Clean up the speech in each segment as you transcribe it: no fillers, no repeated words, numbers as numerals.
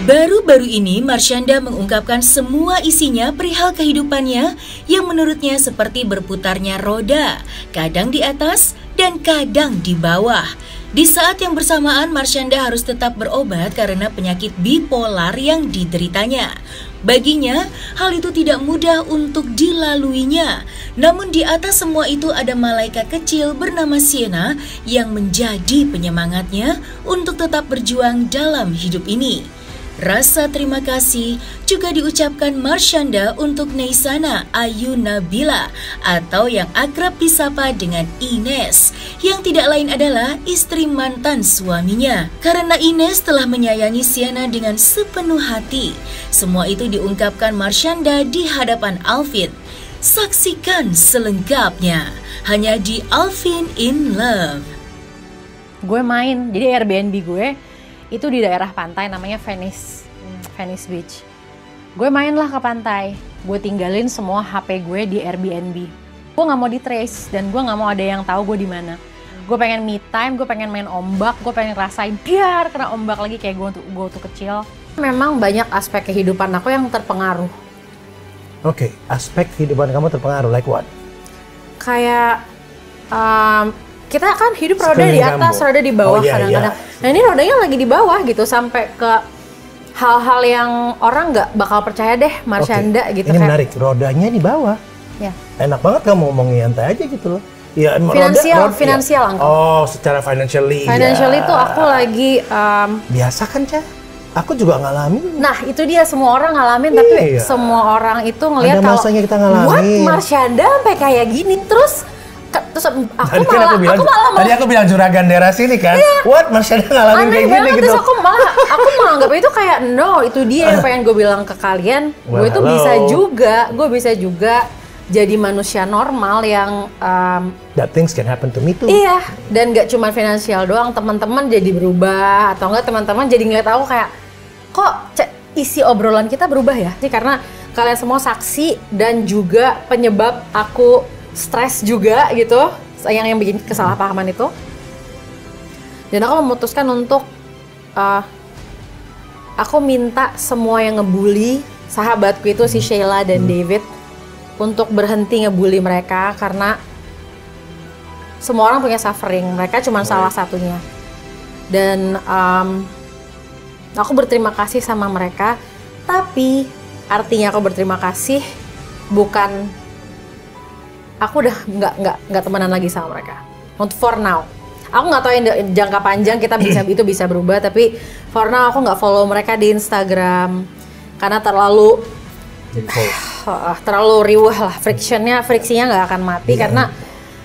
Baru-baru ini Marshanda mengungkapkan semua isinya perihal kehidupannya yang menurutnya seperti berputarnya roda, kadang di atas dan kadang di bawah. Di saat yang bersamaan Marshanda harus tetap berobat karena penyakit bipolar yang dideritanya. Baginya, hal itu tidak mudah untuk dilaluinya. Namun di atas semua itu ada malaikat kecil bernama Sienna yang menjadi penyemangatnya untuk tetap berjuang dalam hidup ini. Rasa terima kasih juga diucapkan Marshanda untuk Neisana Ayu Nabila atau yang akrab disapa dengan Ines, yang tidak lain adalah istri mantan suaminya. Karena Ines telah menyayangi Sienna dengan sepenuh hati. Semua itu diungkapkan Marshanda di hadapan Alvin. Saksikan selengkapnya hanya di Alvin in Love. Gue main, jadi Airbnb gue itu di daerah pantai namanya Venice Beach. Gue main lah ke pantai, gue tinggalin semua HP gue di Airbnb. Gue nggak mau di trace dan gue nggak mau ada yang tahu gue di mana. Gue pengen me time, gue pengen main ombak, gue pengen rasain biar kena ombak lagi kayak gue waktu kecil. Memang banyak aspek kehidupan aku yang terpengaruh. Oke, aspek kehidupan kamu terpengaruh, like what? Kayak kita kan hidup roda di atas, roda di bawah kadang-kadang. Nah ini rodanya lagi di bawah gitu, sampai ke hal-hal yang orang nggak bakal percaya deh Marshanda gitu. Ini menarik, rodanya di bawah. Ya. Enak banget kamu ngomongin santai aja gitu loh. Ya, finansial. Oh, secara financially. Financially tuh aku lagi biasa kan, Cah? Aku juga ngalamin. Nah, itu dia, semua orang ngalamin, tapi semua orang itu ngelihat kalau masanya kita ngalamin. What, Marshanda sampai kayak gini terus tadi aku bilang juragan daerah sini kan. What, Marshanda ngalamin kayak gini gitu. Terus aku malah anggap itu kayak no, itu dia yang pengen gue bilang ke kalian. Gue itu gue bisa juga jadi manusia normal yang that things can happen to me too. Iya, dan gak cuma finansial doang, teman-teman jadi berubah atau enggak teman-teman jadi ngeliat aku kayak kok isi obrolan kita berubah ya? Karena kalian semua saksi dan juga penyebab aku stres juga gitu, yang bikin kesalahpahaman itu. Dan aku memutuskan untuk aku minta semua yang ngebully sahabatku itu si Sheila dan David untuk berhenti ngebully mereka, karena semua orang punya suffering, mereka cuma salah satunya. Dan aku berterima kasih sama mereka, tapi artinya aku berterima kasih bukan aku udah nggak temenan lagi sama mereka. Untuk for now, aku nggak tahu yang jangka panjang kita itu bisa berubah, tapi for now aku nggak follow mereka di Instagram karena terlalu riuh lah, friksinya nggak akan mati karena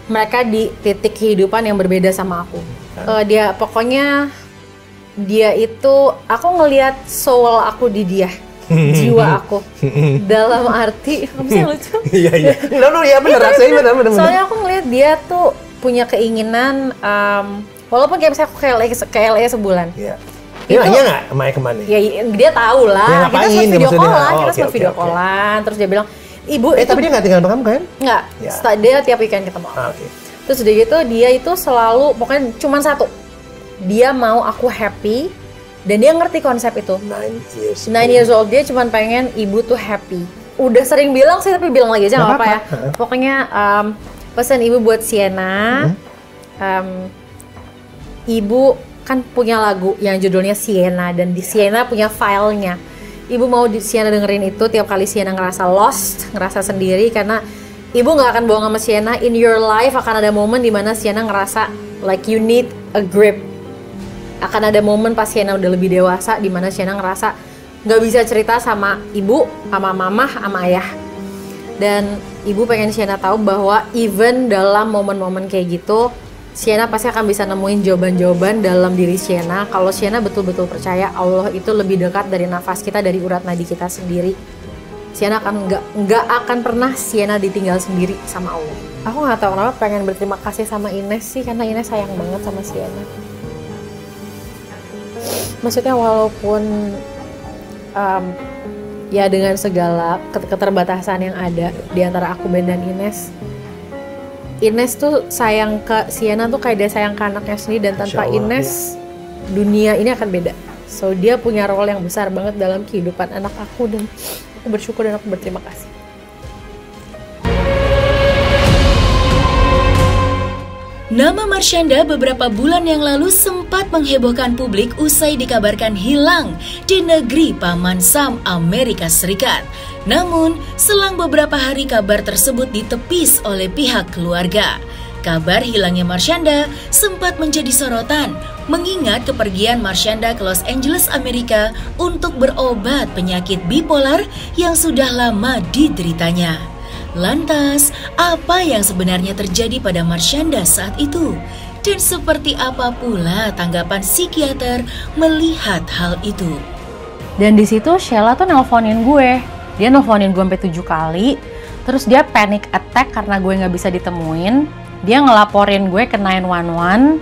mereka di titik kehidupan yang berbeda sama aku. Dia itu, aku ngelihat soul aku di dia, jiwa aku, dalam arti apa sih lucu? Iya. Ya benar, rasanya benar. Soalnya aku ngelihat dia tuh punya keinginan, walaupun kayak misalnya aku ke LA sebulan. Iya. Dia nanya nggak Maya kemana? Ya dia tahu lah, kita sempat video callan, terus dia bilang, Ibu itu... tapi dia nggak tinggal sama kamu kan? Nggak, dia tiap weekend ketemu aku. Terus udah gitu, dia itu selalu, pokoknya cuma satu, dia mau aku happy, dan dia ngerti konsep itu. 9 years old, dia cuma pengen ibu tuh happy. Udah sering bilang sih, tapi bilang lagi aja nggak apa-apa ya. Pokoknya pesan ibu buat Sienna, ibu kan punya lagu yang judulnya Sienna, dan di Sienna punya filenya. Ibu mau Sienna dengerin itu tiap kali Sienna ngerasa lost, ngerasa sendiri, karena ibu nggak akan bohong sama Sienna. In your life akan ada momen dimana Sienna ngerasa like you need a grip. Akan ada momen pas Sienna udah lebih dewasa dimana Sienna ngerasa nggak bisa cerita sama ibu, sama mama, sama ayah. Dan ibu pengen Sienna tahu bahwa even dalam momen-momen kayak gitu, Sienna pasti akan bisa nemuin jawaban-jawaban dalam diri Sienna. Kalau Sienna betul-betul percaya Allah itu lebih dekat dari nafas kita, dari urat nadi kita sendiri. Sienna akan nggak akan pernah Sienna ditinggal sendiri sama Allah. Aku nggak tahu kenapa pengen berterima kasih sama Ines sih, karena Ines sayang banget sama Sienna. Maksudnya walaupun ya dengan segala keterbatasan yang ada di antara aku dan Ines, Ines tuh sayang ke Sienna tuh kayak dia sayang ke anaknya sendiri, dan tanpa Masya Allah, Ines dunia ini akan beda. So dia punya role yang besar banget dalam kehidupan anak aku, dan aku bersyukur dan aku berterima kasih. Nama Marshanda beberapa bulan yang lalu sempat menghebohkan publik usai dikabarkan hilang di negeri Paman Sam, Amerika Serikat. Namun, selang beberapa hari kabar tersebut ditepis oleh pihak keluarga. Kabar hilangnya Marshanda sempat menjadi sorotan, mengingat kepergian Marshanda ke Los Angeles, Amerika untuk berobat penyakit bipolar yang sudah lama dideritanya. Lantas, apa yang sebenarnya terjadi pada Marshanda saat itu? Dan seperti apa pula tanggapan psikiater melihat hal itu? Dan di situ Sheila tuh nelponin gue. Dia nelponin gue sampai 7 kali. Terus dia panic attack karena gue nggak bisa ditemuin. Dia ngelaporin gue ke 911.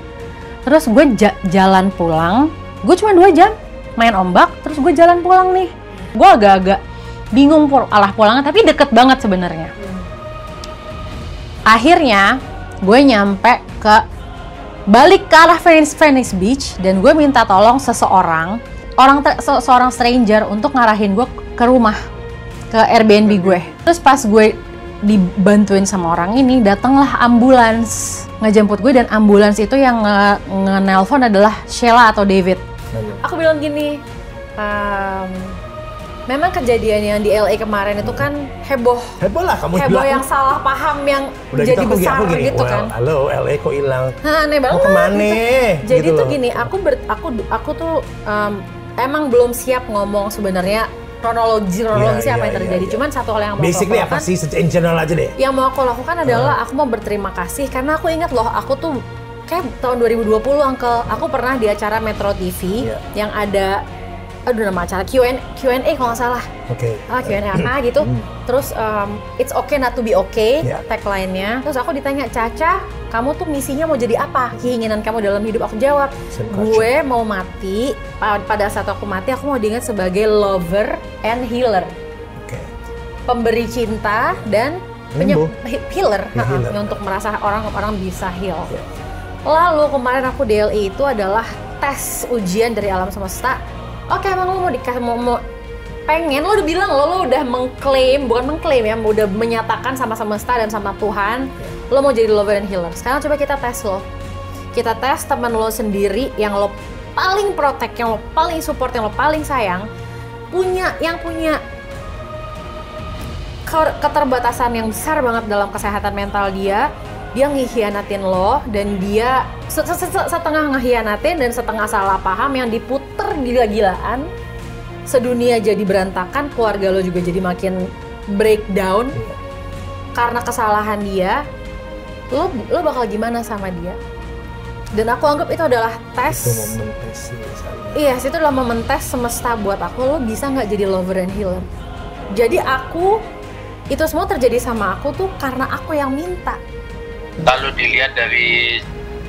Terus gue jalan pulang. Gue cuma 2 jam main ombak. Terus gue jalan pulang nih. Gue agak-agak bingung arah pulangnya, tapi deket banget sebenarnya. Akhirnya gue nyampe balik ke arah Venice Beach, dan gue minta tolong seorang stranger untuk ngarahin gue ke rumah, ke Airbnb gue. Terus pas gue dibantuin sama orang ini, datanglah ambulans ngejemput gue, dan ambulans itu yang nge-nelpon adalah Sheila atau David. Aku bilang gini, memang kejadian yang di LA kemarin itu kan heboh lah, kamu heboh bilang, yang salah paham yang udah jadi gitu, besar gini, gitu kan. Halo, LA kok hilang? Aneh banget. Mau kemana? Jadi gitu tuh gini, aku tuh emang belum siap ngomong sebenarnya kronologi apa yang terjadi. Cuman satu hal yang mau basically aku lakukan, apa sih in general aja deh. Yang mau aku lakukan adalah aku mau berterima kasih, karena aku ingat loh, aku tuh kayak tahun 2020 Uncle, aku pernah di acara Metro TV yang ada nama acara Q&A kalau nggak salah. Q&A apa gitu. Terus it's okay not to be okay, tagline-nya. Terus aku ditanya, Caca, kamu tuh misinya mau jadi apa? Keinginan kamu dalam hidup? Aku jawab, gue mau mati. Pada saat aku mati, aku mau diingat sebagai lover and healer. Pemberi cinta dan healer. Untuk merasa orang-orang bisa heal. Lalu kemarin aku DLI itu adalah tes ujian dari alam semesta. Oke, emang lo mau dikasih, mau pengen, lo udah bilang lo udah bukan mengklaim ya, udah menyatakan sama semesta dan sama Tuhan, lo mau jadi lover and healer. Sekarang coba kita tes lo. Kita tes teman lo sendiri yang lo paling protect, yang lo paling support, yang lo paling sayang, yang punya keterbatasan yang besar banget dalam kesehatan mental dia ngehianatin lo, dan dia setengah ngehianatin dan setengah salah paham, yang diputer gila-gilaan, sedunia jadi berantakan, keluarga lo juga jadi makin breakdown karena kesalahan dia. Lo bakal gimana sama dia? Dan aku anggap itu adalah tes. Itu momen tes sih. Iya, itu adalah momen tes semesta buat aku. Lo bisa nggak jadi lover and healer? Jadi itu semua terjadi sama aku tuh karena aku yang minta. Kalau dilihat dari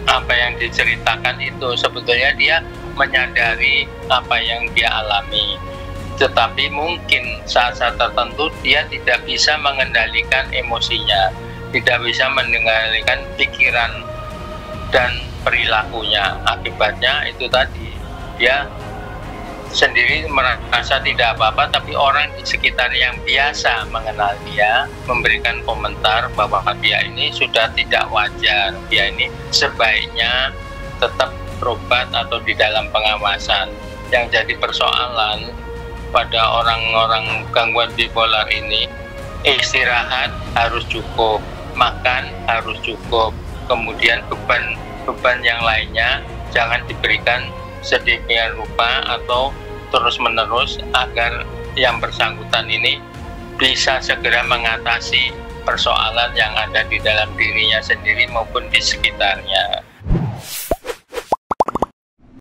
apa yang diceritakan itu, sebetulnya dia menyadari apa yang dia alami. Tetapi mungkin saat-saat tertentu dia tidak bisa mengendalikan emosinya, tidak bisa mengendalikan pikiran dan perilakunya. Akibatnya itu tadi, dia sendiri merasa tidak apa-apa, tapi orang di sekitar yang biasa mengenal dia memberikan komentar bahwa dia ini sudah tidak wajar, dia ini sebaiknya tetap berobat atau di dalam pengawasan. Yang jadi persoalan pada orang-orang gangguan bipolar ini, istirahat harus cukup, makan harus cukup, kemudian beban yang lainnya jangan diberikan sedemikian rupa atau terus-menerus, agar yang bersangkutan ini bisa segera mengatasi persoalan yang ada di dalam dirinya sendiri maupun di sekitarnya.